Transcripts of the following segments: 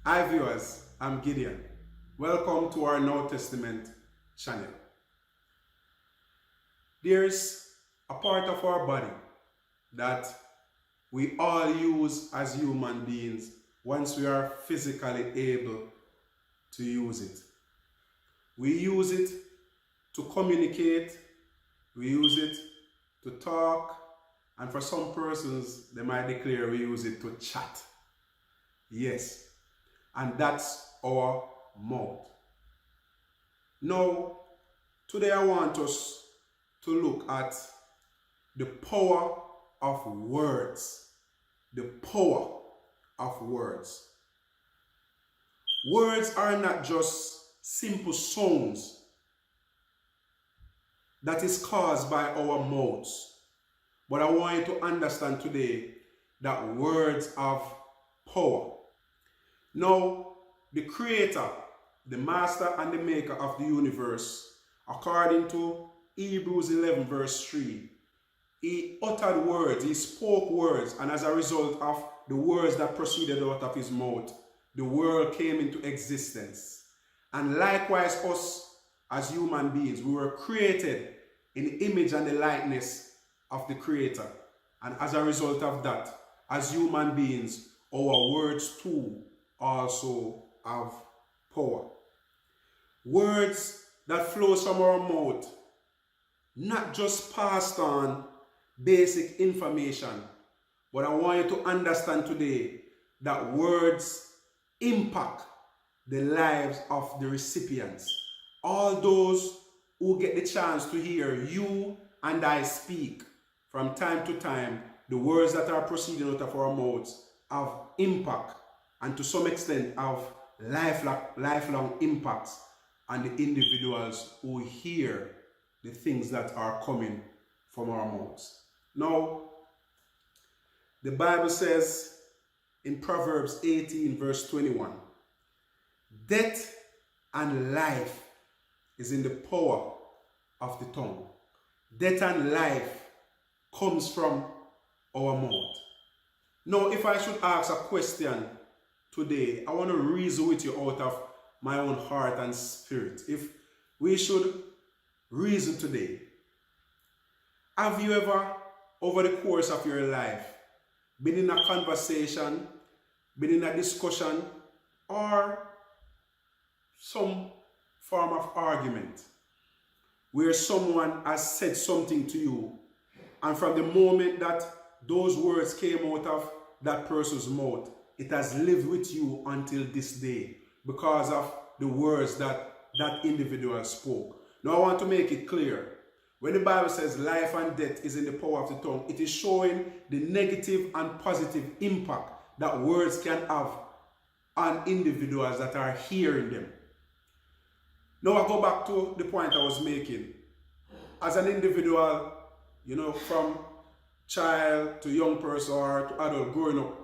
Hi viewers, I'm Gideon. Welcome to our New Testament channel. There's a part of our body that we all use as human beings once we are physically able to use it. We use it to communicate, we use it to talk, and for some persons, they might declare we use it to chat. Yes, and that's our mouth. Now, today I want us to look at the power of words. The power of words. Words are not just simple sounds that is caused by our mouths. But I want you to understand today that words have power. Now, the creator, the master and the maker of the universe, according to Hebrews 11 verse 3, he uttered words, he spoke words, and as a result of the words that proceeded out of his mouth, the world came into existence. And likewise us as human beings, we were created in the image and the likeness of the creator. And as a result of that, as human beings, our words too also have power. Words that flows from our mouth, not just passed on basic information, but I want you to understand today that words impact the lives of the recipients. All those who get the chance to hear you and I speak from time to time, the words that are proceeding out of our mouths have impact, and to some extent have lifelong impacts on the individuals who hear the things that are coming from our mouths. Now, the Bible says in Proverbs 18 verse 21, death and life is in the power of the tongue. Death and life comes from our mouth. Now, if I should ask a question today, I want to reason with you out of my own heart and spirit. If we should reason today, have you ever, over the course of your life, been in a conversation, been in a discussion, or some form of argument where someone has said something to you, and from the moment that those words came out of that person's mouth, it has lived with you until this day because of the words that that individual spoke. Now I want to make it clear. When the Bible says life and death is in the power of the tongue, it is showing the negative and positive impact that words can have on individuals that are hearing them. Now I go back to the point I was making. As an individual, from child to young person or to adult growing up,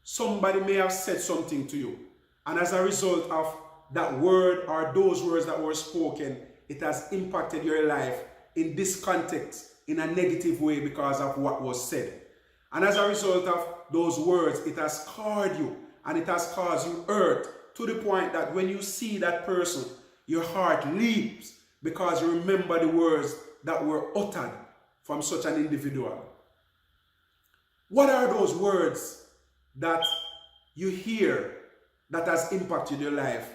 somebody may have said something to you. And as a result of that word or those words that were spoken, it has impacted your life in this context in a negative way because of what was said. And as a result of those words, it has scarred you and it has caused you hurt to the point that when you see that person, your heart leaps because you remember the words that were uttered from such an individual. What are those words that you hear that has impacted your life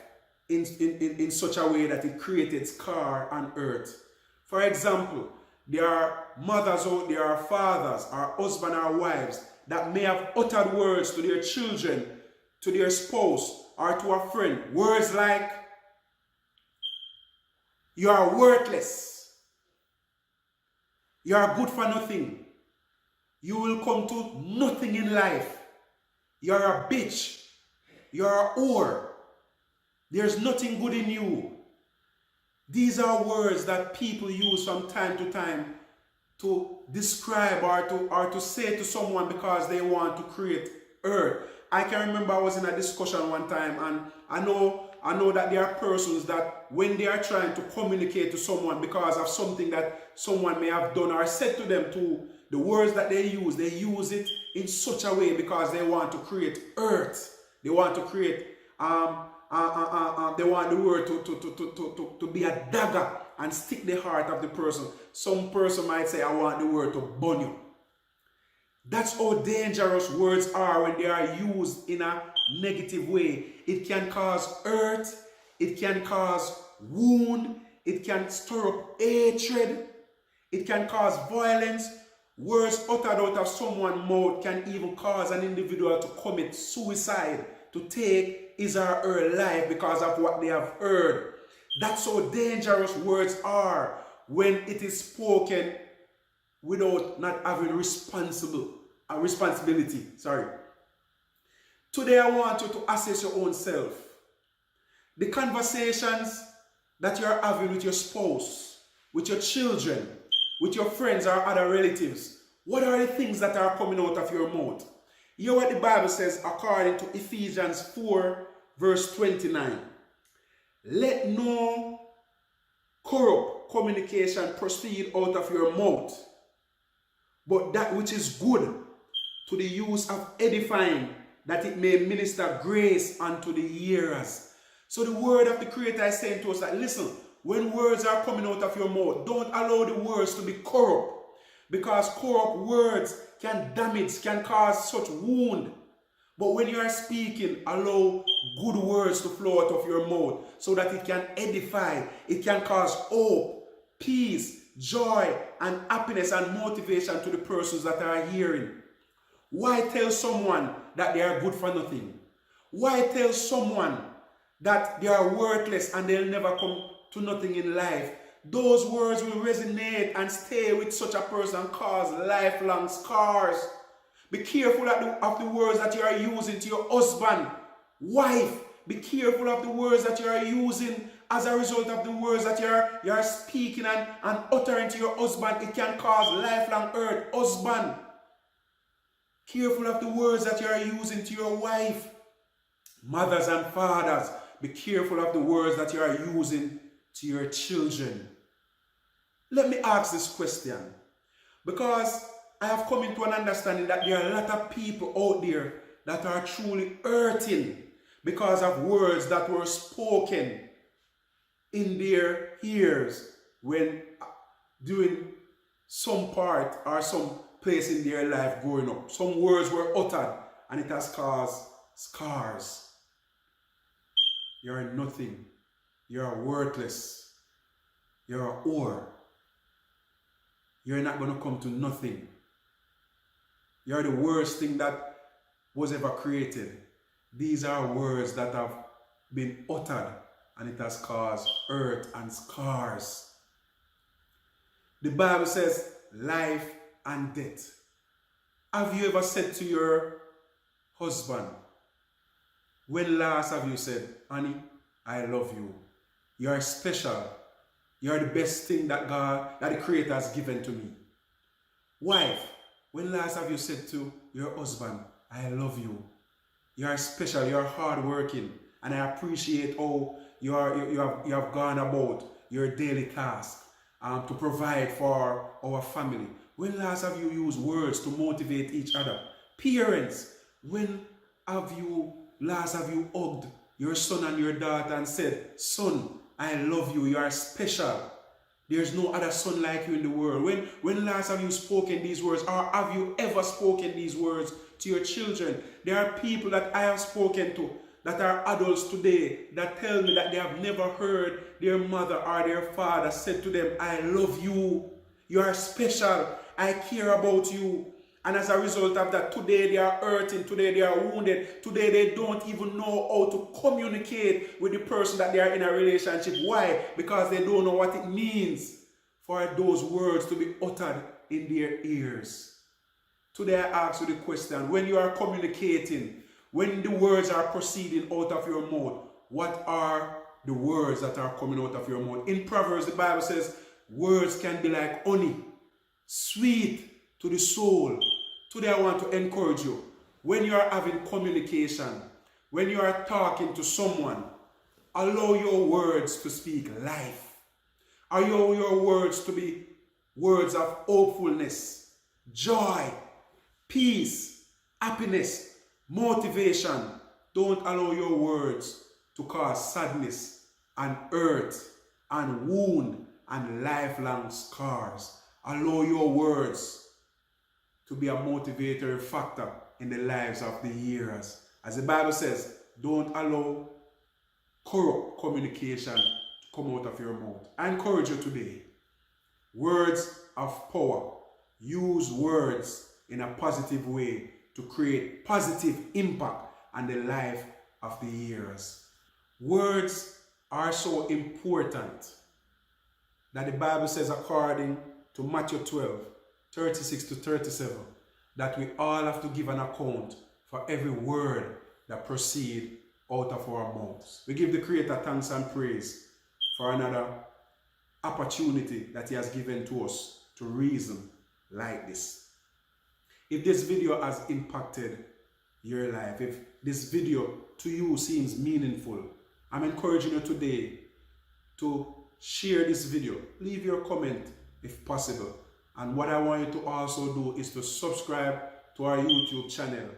in such a way that it created scar and hurt? For example, there are mothers out there, or fathers, or husbands, or wives that may have uttered words to their children, to their spouse, or to a friend. Words like, you are worthless. You are good for nothing. You will come to nothing in life. You are a bitch. You are a whore. There's nothing good in you. These are words that people use from time to time to describe or to say to someone because they want to create hurt. I can remember I was in a discussion one time, and I know that there are persons that when they are trying to communicate to someone because of something that someone may have done or said to them, to the words that they use it in such a way because they want to create hurt. They want to create They want the word to be a dagger and stick the heart of the person. Some person might say, I want the word to burn you. That's how dangerous words are when they are used in a negative way. It can cause hurt, it can cause wound, it can stir up hatred, it can cause violence. Words uttered out of someone's mouth can even cause an individual to commit suicide, to take his or her life because of what they have heard. That's how dangerous words are when it is spoken without not having responsibility. Today I want you to assess your own self. The conversations that you are having with your spouse, with your children, with your friends or other relatives, what are the things that are coming out of your mouth? Hear what the Bible says according to Ephesians 4 verse 29. Let no corrupt communication proceed out of your mouth, but that which is good to the use of edifying, that it may minister grace unto the hearers. So the word of the Creator is saying to us that, listen, when words are coming out of your mouth, don't allow the words to be corrupt, because corrupt words can damage, can cause such wound. But when you are speaking, allow good words to flow out of your mouth so that it can edify, it can cause hope, peace, joy, and happiness and motivation to the persons that are hearing. Why tell someone that they are good for nothing? Why tell someone that they are worthless and they'll never come to nothing in life? Those words will resonate and stay with such a person and cause lifelong scars. Be careful of the words that you are using to your husband, wife. Be careful of the words that you are using as a result of the words that you are speaking and uttering to your husband. It can cause lifelong hurt. Husband, careful of the words that you are using to your wife. Mothers and fathers, be careful of the words that you are using to your children. Let me ask this question, because I have come into an understanding that there are a lot of people out there that are truly hurting because of words that were spoken in their ears when doing some part or some place in their life growing up. Some words were uttered and it has caused scars. You are nothing. You are worthless. You're a whore. You're not going to come to nothing. You're the worst thing that was ever created. These are words that have been uttered and it has caused hurt and scars. The Bible says life and death. Have you ever said to your husband, when last have you said, honey, I love you. You are special. You are the best thing that the Creator has given to me. Wife, when last have you said to your husband, I love you. You are special. You are hardworking, and I appreciate how you have gone about your daily task to provide for our family. When last have you used words to motivate each other? Parents, when last have you hugged your son and your daughter and said, son, I love you, you are special. There's no other son like you in the world. When last have you spoken these words, or have you ever spoken these words to your children? There are people that I have spoken to that are adults today that tell me that they have never heard their mother or their father said to them, I love you, you are special, I care about you. And as a result of that, today they are hurting, today they are wounded, today they don't even know how to communicate with the person that they are in a relationship. Why? Because they don't know what it means for those words to be uttered in their ears. Today I ask you the question, when you are communicating, when the words are proceeding out of your mouth, what are the words that are coming out of your mouth? In Proverbs, the Bible says, words can be like honey, sweet to the soul. Today I want to encourage you, when you are having communication, when you are talking to someone, allow your words to speak life. Allow your words to be words of hopefulness, joy, peace, happiness, motivation, Don't allow your words to cause sadness and hurt and wound and lifelong scars. Allow your words to be a motivator factor in the lives of the hearers. As the Bible says, don't allow corrupt communication to come out of your mouth. I encourage you today, words of power. Use words in a positive way to create positive impact on the life of the hearers. Words are so important that the Bible says, according to Matthew 12, 36 to 37, that we all have to give an account for every word that proceeds out of our mouths. We give the Creator thanks and praise for another opportunity that He has given to us to reason like this. If this video has impacted your life, if this video to you seems meaningful, I'm encouraging you today to share this video. Leave your comment if possible. And what I want you to also do is to subscribe to our YouTube channel.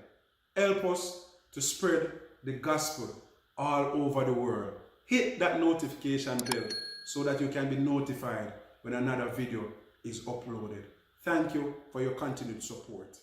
Help us to spread the gospel all over the world. Hit that notification bell so that you can be notified when another video is uploaded. Thank you for your continued support.